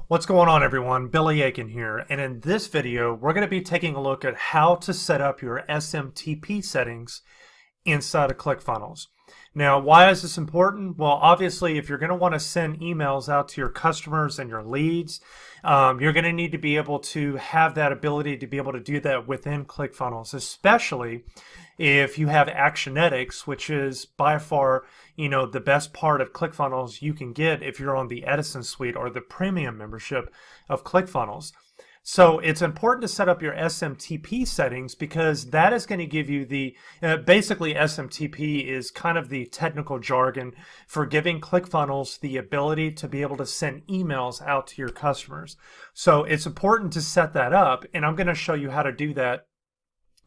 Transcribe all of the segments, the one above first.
What's going on, everyone? Billy Aiken here, and in this video we're going to be taking a look at how to set up your SMTP settings inside of ClickFunnels. Now, why is this important? Well, obviously, if you're going to want to send emails out to your customers and your leads, you're going to need to be able to have that ability to be able to do that within ClickFunnels, especially if you have Actionetics, which is by far, the best part of ClickFunnels you can get if you're on the Edison Suite or the premium membership of ClickFunnels. So it's important to set up your SMTP settings because that is going to give you the, basically SMTP is kind of the technical jargon for giving ClickFunnels the ability to be able to send emails out to your customers. So it's important to set that up, and I'm going to show you how to do that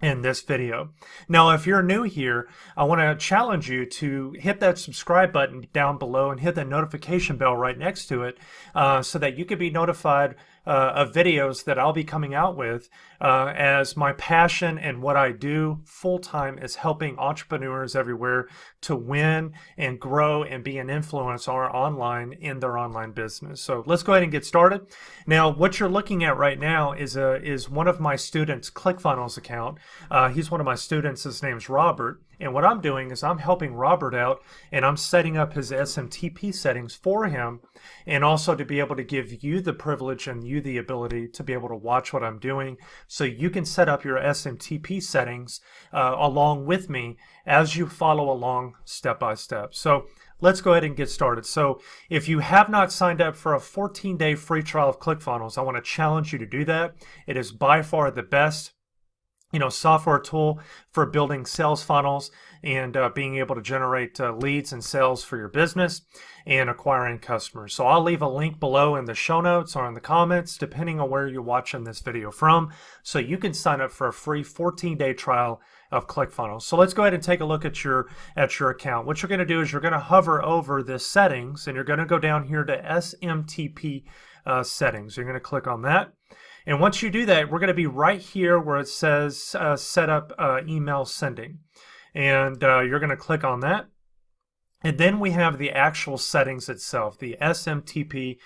in this video. Now, if you're new here, I want to challenge you to hit that subscribe button down below and hit that notification bell right next to it so that you can be notified of videos that I'll be coming out with, as my passion and what I do full-time is helping entrepreneurs everywhere to win and grow and be an influencer online in their online business. So let's go ahead and get started. Now, what you're looking at right now is one of my students' ClickFunnels account. He's one of my students. His name's Robert. And what I'm doing is I'm helping Robert out, and I'm setting up his SMTP settings for him, and also to be able to give you the privilege and you the ability to be able to watch what I'm doing so you can set up your SMTP settings along with me as you follow along step by step. So let's go ahead and get started. So if you have not signed up for a 14-day free trial of ClickFunnels, I want to challenge you to do that. It is by far the best software tool for building sales funnels and being able to generate leads and sales for your business and acquiring customers. So I'll leave a link below in the show notes or in the comments, depending on where you're watching this video from, so you can sign up for a free 14-day trial of ClickFunnels. So let's go ahead and take a look at your account. What you're going to do is you're going to hover over the settings, and you're going to go down here to SMTP settings. You're going to click on that. And once you do that, we're going to be right here where it says set up email sending. And you're going to click on that. And then we have the actual settings itself, the SMTP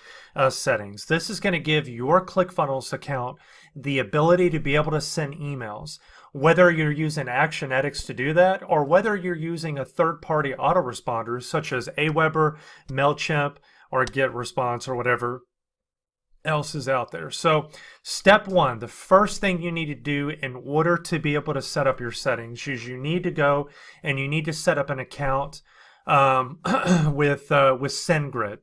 settings. This is going to give your ClickFunnels account the ability to be able to send emails, whether you're using Actionetics to do that or whether you're using a third-party autoresponder such as Aweber, MailChimp, or GetResponse or whatever else is out there. So step one, the first thing you need to do in order to be able to set up your settings is you need to go and you need to set up an account with SendGrid.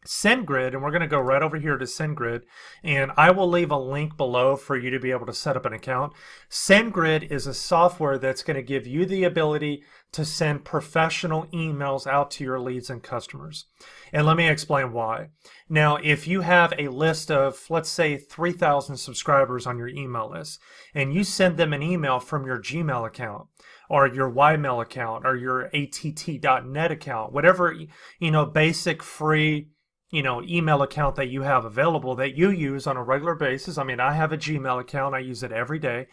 SendGrid, and we're going to go right over here to SendGrid, and I will leave a link below for you to be able to set up an account. SendGrid is a software that's going to give you the ability to send professional emails out to your leads and customers. And let me explain why. Now, if you have a list of, let's say, 3,000 subscribers on your email list, and you send them an email from your Gmail account, or your Ymail account, or your att.net account, whatever, basic free email account that you have available that you use on a regular basis. I mean, I have a Gmail account. I use it every day.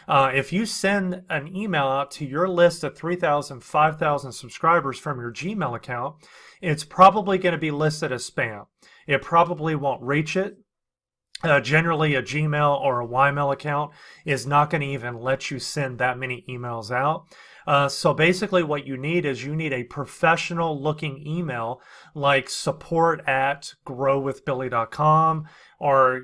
If you send an email out to your list of 3,000, 5,000 subscribers from your Gmail account, it's probably going to be listed as spam. It probably won't reach it. Generally, a Gmail or a Ymail account is not going to even let you send that many emails out. So basically what you need is you need a professional looking email like support@growwithbilly.com or,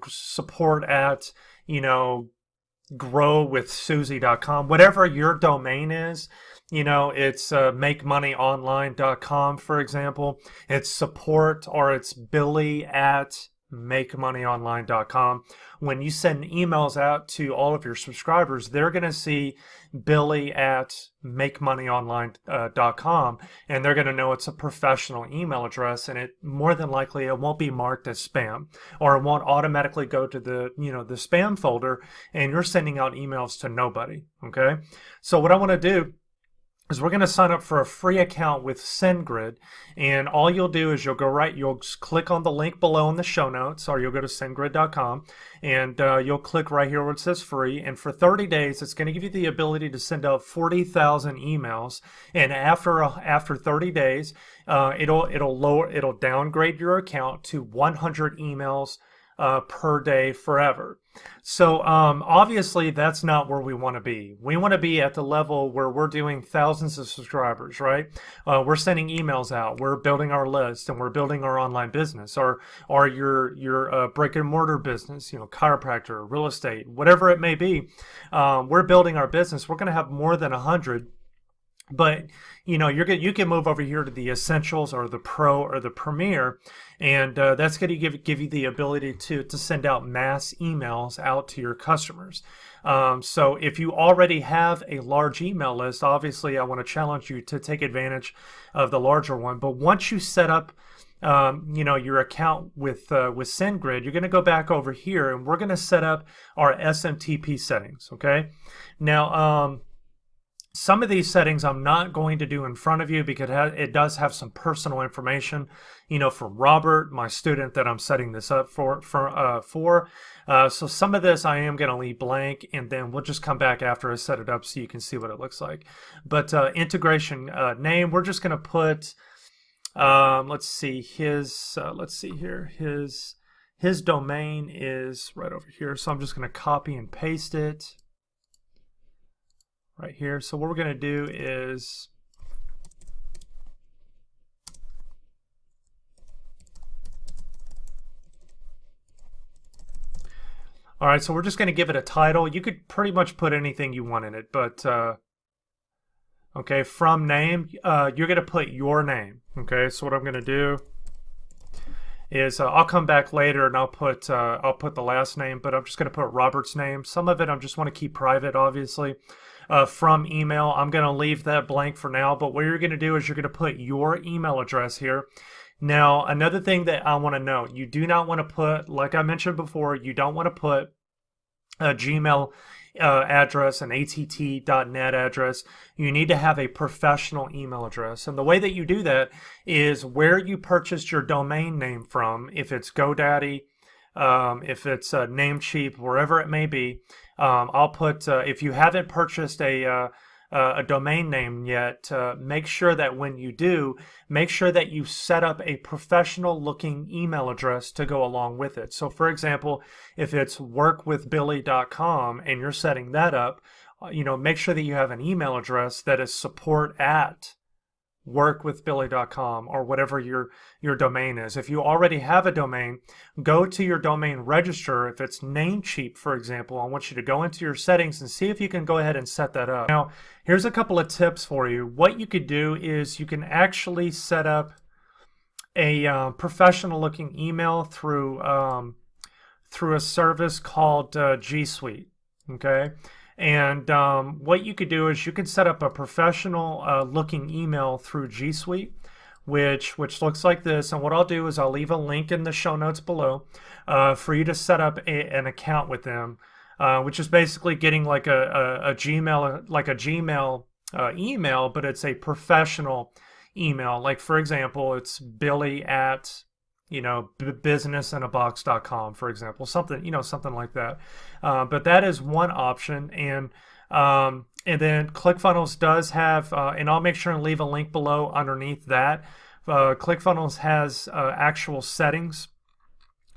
support at, growwithsusie.com, whatever your domain is. It's makemoneyonline.com, for example. It's support or it's billy@makemoneyonline.com. When you send emails out to all of your subscribers, they're going to see billy@makemoneyonline.com, and they're going to know it's a professional email address, and it more than likely it won't be marked as spam, or it won't automatically go to the the spam folder, and you're sending out emails to nobody. Okay, so what I want to do is we're going to sign up for a free account with SendGrid, and all you'll do is you'll click on the link below in the show notes, or you'll go to sendgrid.com, and you'll click right here where it says free, and for 30 days it's going to give you the ability to send out 40,000 emails, and after 30 days it'll downgrade your account to 100 emails per day forever. So obviously that's not where we want to be. We want to be at the level where we're doing thousands of subscribers, right? We're sending emails out, we're building our list, and we're building our online business, or your brick and mortar business, chiropractor, real estate, whatever it may be. We're building our business. We're going to have more than 100. But you can move over here to the Essentials or the Pro or the Premier, and that's going to give you the ability to send out mass emails out to your customers. So if you already have a large email list, obviously I want to challenge you to take advantage of the larger one. But once you set up your account with SendGrid, you're going to go back over here, and we're going to set up our SMTP settings. Okay, now. Some of these settings I'm not going to do in front of you because it does have some personal information, from Robert, my student that I'm setting this up for. So some of this I am going to leave blank, and then we'll just come back after I set it up so you can see what it looks like. But integration name, we're just going to put, let's see here, his domain is right over here. So I'm just going to copy and paste it right here. So what we're going to do is all right, so we're just going to give it a title. You could pretty much put anything you want in it, but okay, from name, you're going to put your name. Okay, so what I'm going to do is I'll come back later and I'll put the last name, but I'm just going to put Robert's name. Some of it I just want to keep private, obviously. From email, I'm going to leave that blank for now, but what you're going to do is you're going to put your email address here. Now, another thing that I want to note, you do not want to put, like I mentioned before, you don't want to put a Gmail address, an att.net address. You need to have a professional email address. And the way that you do that is where you purchased your domain name from, if it's GoDaddy, if it's Namecheap, wherever it may be. I'll put, if you haven't purchased a domain name yet, make sure that when you do, make sure that you set up a professional looking email address to go along with it. So for example, if it's workwithbilly.com and you're setting that up, make sure that you have an email address that is support@workwithbilly.com or whatever your domain is. If you already have a domain, go to your domain register. If it's Namecheap, for example, I want you to go into your settings and see if you can go ahead and set that up. Now, here's a couple of tips for you. What you could do is you can actually set up a professional looking email through a service called GSuite. Okay. And what you could do is you could set up a professional looking email through GSuite, which looks like this. And what I'll do is I'll leave a link in the show notes below for you to set up an account with them, which is basically getting like a Gmail email, but it's a professional email. Like for example, it's Billy at businessinabox.com, for example, something like that. But that is one option, and then ClickFunnels does have, and I'll make sure and leave a link below underneath that. ClickFunnels has actual settings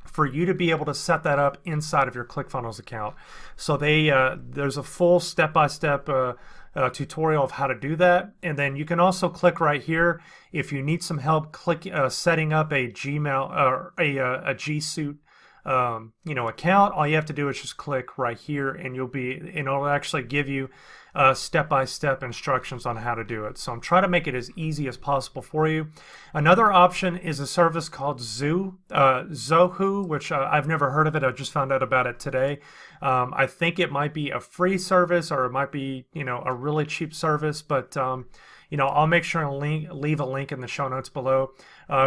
for you to be able to set that up inside of your ClickFunnels account. So there's a full step-by-step tutorial of how to do that, and then you can also click right here if you need some help setting up a Gmail or a GSuite account. All you have to do is just click right here, and it'll actually give you step-by-step instructions on how to do it. So I'm trying to make it as easy as possible for you. Another option is a service called Zoho, which I've never heard of it. I just found out about it today. I think it might be a free service, or it might be a really cheap service, but I'll make sure and leave a link in the show notes below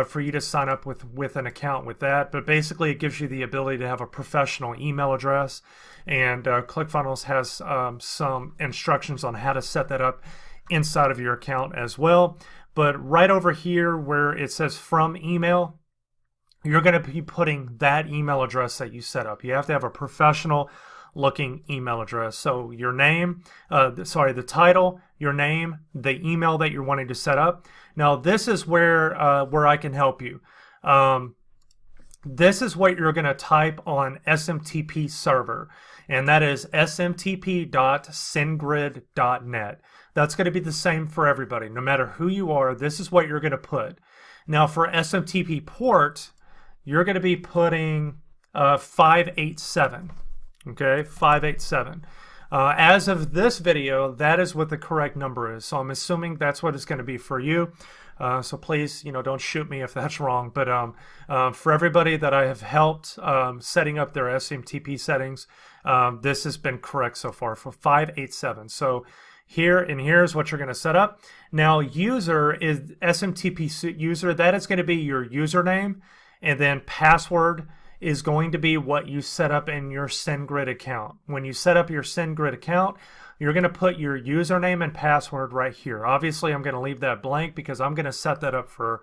for you to sign up with an account with that. But basically, it gives you the ability to have a professional email address, and ClickFunnels has some instructions on how to set that up inside of your account as well. But right over here where it says from email, you're going to be putting that email address that you set up. You have to have a professional looking email address. So your name, the title, your name, the email that you're wanting to set up. Now this is where I can help you. This is what you're going to type on SMTP Server, and that is smtp.sendgrid.net. That's going to be the same for everybody. No matter who you are, this is what you're going to put. Now for SMTP Port, you're going to be putting 587. Okay, 587. As of this video, that is what the correct number is. So I'm assuming that's what it's going to be for you. So please, don't shoot me if that's wrong. But for everybody that I have helped setting up their SMTP settings, this has been correct so far for 587. So here's what you're going to set up. Now, user is SMTP user. That is going to be your username, and then password is going to be what you set up in your SendGrid account. When you set up your SendGrid account, you're going to put your username and password right here. Obviously, I'm going to leave that blank because I'm going to set that up for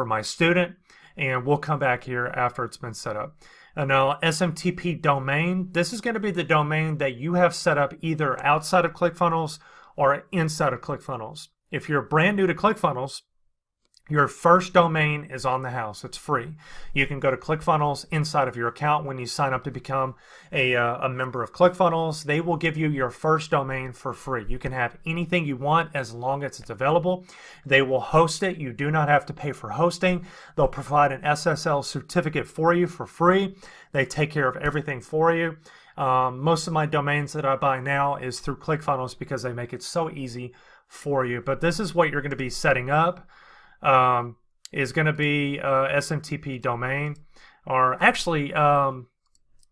my student, and we'll come back here after it's been set up. And now SMTP Domain, this is going to be the domain that you have set up either outside of ClickFunnels or inside of ClickFunnels. If you're brand new to ClickFunnels, your first domain is on the house. It's free. You can go to ClickFunnels inside of your account when you sign up to become a member of ClickFunnels. They will give you your first domain for free. You can have anything you want as long as it's available. They will host it. You do not have to pay for hosting. They'll provide an SSL certificate for you for free. They take care of everything for you. Most of my domains that I buy now is through ClickFunnels because they make it so easy for you. But this is what you're going to be setting up. Is going to be SMTP Domain, or actually, let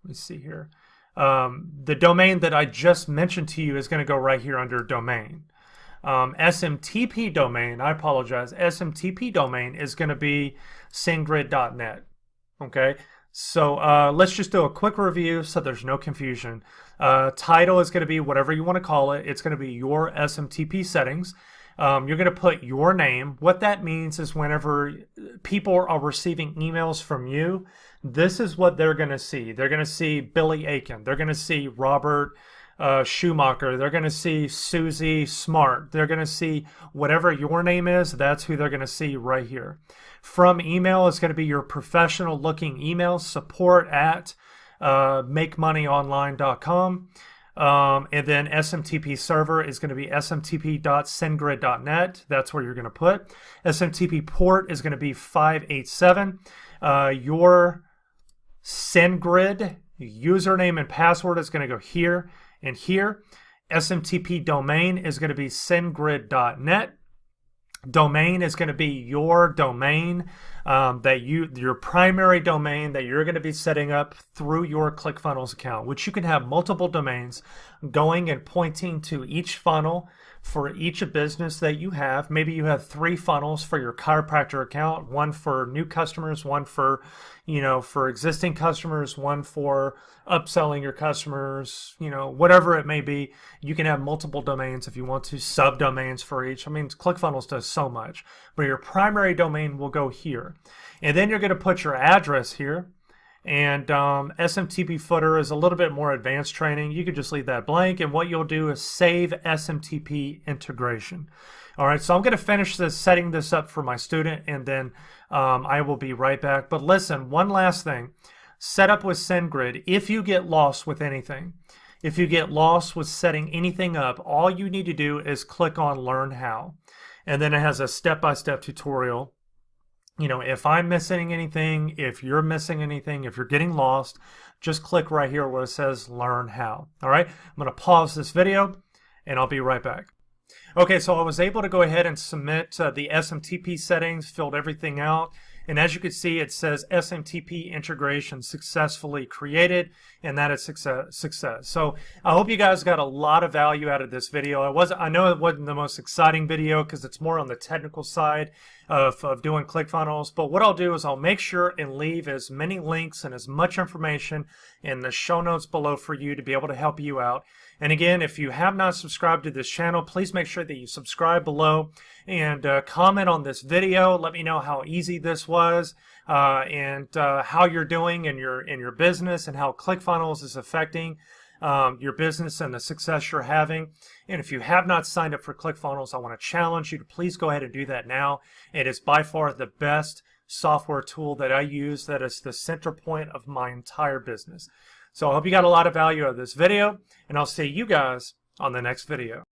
me see here. The domain that I just mentioned to you is going to go right here under Domain. SMTP Domain, I apologize, SMTP Domain is going to be SendGrid.net. Okay, so let's just do a quick review so there's no confusion. Title is going to be whatever you want to call it. It's going to be your SMTP settings. You're going to put your name. What that means is whenever people are receiving emails from you, this is what they're going to see. They're going to see Billy Aiken. They're going to see Robert Schumacher. They're going to see Susie Smart. They're going to see whatever your name is. That's who they're going to see right here. From email is going to be your professional looking email, support at makemoneyonline.com. And then SMTP Server is going to be smtp.sendgrid.net. That's where you're going to put. SMTP Port is going to be 587. Your SendGrid username and password is going to go here and here. SMTP Domain is going to be sendgrid.net. Domain is going to be your domain your primary domain that you're going to be setting up through your ClickFunnels account, which you can have multiple domains going and pointing to each funnel for each business that you have. Maybe you have 3 funnels for your chiropractor account, one for new customers, one for for existing customers, one for upselling your customers, whatever it may be. You can have multiple domains if you want to, subdomains for each. I mean, ClickFunnels does so much, but your primary domain will go here. And then you're going to put your address here. And SMTP footer is a little bit more advanced training. You could just leave that blank, and what you'll do is save SMTP integration. All right, so I'm going to finish setting this up for my student, and then I will be right back. But listen, one last thing. Set up with SendGrid. If you get lost with anything, if you get lost with setting anything up, all you need to do is click on Learn How. And then it has a step-by-step tutorial. If I'm missing anything, if you're missing anything, if you're getting lost, just click right here where it says Learn How. All right, I'm going to pause this video and I'll be right back. Okay, so I was able to go ahead and submit the SMTP settings, filled everything out, And as you can see, it says SMTP integration successfully created, and that is success. So I hope you guys got a lot of value out of this video. I know it wasn't the most exciting video because it's more on the technical side of doing ClickFunnels, but what I'll do is I'll make sure and leave as many links and as much information in the show notes below for you to be able to help you out. And again, if you have not subscribed to this channel, please make sure that you subscribe below and comment on this video. Let me know how easy this was and how you're doing in your business and how ClickFunnels is affecting your business and the success you're having. And if you have not signed up for ClickFunnels, I want to challenge you to please go ahead and do that now. It is by far the best software tool that I use that is the center point of my entire business. So I hope you got a lot of value out of this video, and I'll see you guys on the next video.